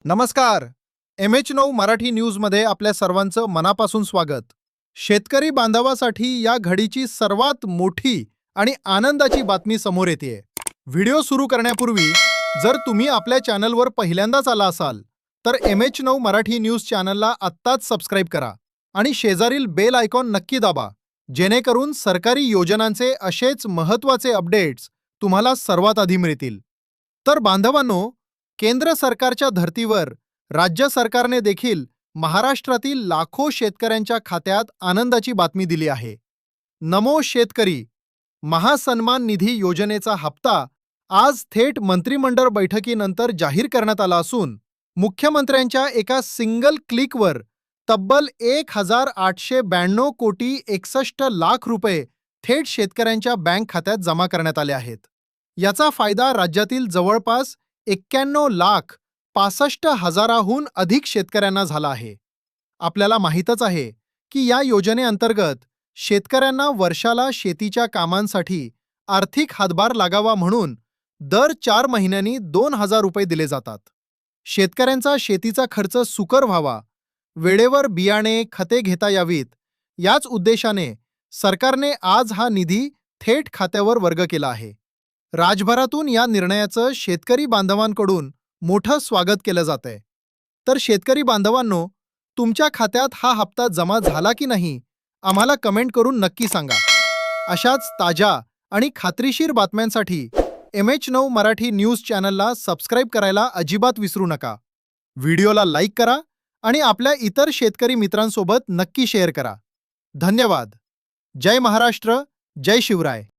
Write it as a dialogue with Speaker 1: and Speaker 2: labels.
Speaker 1: नमस्कार. MH9 मराठी न्यूजमध्ये आपल्या सर्वांचं मनापासून स्वागत. शेतकरी बांधवासाठी या घडीची सर्वात मोठी आणि आनंदाची बातमी समोर येतेय. व्हिडिओ सुरू करण्यापूर्वी जर तुम्ही आपल्या चॅनलवर पहिल्यांदाच आला असाल तर MH9 मराठी न्यूज चॅनलला आत्ताच सबस्क्राईब करा आणि शेजारील बेल आयकॉन नक्की दाबा, जेणेकरून सरकारी योजनांचे असेच महत्त्वाचे अपडेट्स तुम्हाला सर्वात आधी मिळतील. तर बांधवांनो, केंद्र सरकारच्या धर्तीवर राज्य सरकारने देखील महाराष्ट्रातील लाखो शेतकऱ्यांच्या खात्यात आनंदाची बातमी दिली आहे. नमो शेतकरी महासन्मान निधी योजनेचा हप्ता आज थेट मंत्रिमंडळ बैठकीनंतर जाहीर करण्यात आला असून मुख्यमंत्र्यांच्या एका सिंगल क्लिकवर तब्बल 1,892 कोटी 61 लाख रुपये थेट शेतकऱ्यांच्या बँक खात्यात जमा करण्यात आले आहेत. याचा फायदा राज्यातील जवळपास 91,65,000हून अधिक शेतकऱ्यांना झाला आहे. आपल्याला माहीतच आहे की या योजनेअंतर्गत शेतकऱ्यांना वर्षाला शेतीच्या कामांसाठी आर्थिक हातभार लागावा म्हणून दर 4 महिन्यांनी 2,000 रुपये दिले जातात. शेतकऱ्यांचा शेतीचा खर्च सुकर व्हावा, वेळेवर बियाणे, खते घेता यावीत, याच उद्देशाने सरकारने आज हा निधी थेट खात्यावर वर्ग केला आहे. राज्यभरातून या निर्णयाचं शेतकरी बांधवांकडून मोठं स्वागत केलं जातंय. तर शेतकरी बांधवांनो, तुमच्या खात्यात हा हप्ता जमा झाला की नाही आम्हाला कमेंट करून नक्की सांगा. अशाच ताज्या आणि खात्रीशीर बातम्यांसाठी MH9 मराठी न्यूज चॅनलला सबस्क्राईब करायला अजिबात विसरू नका. व्हिडिओला लाईक करा आणि आपल्या इतर शेतकरी मित्रांसोबत नक्की शेअर करा. धन्यवाद. जय महाराष्ट्र, जय शिवराय.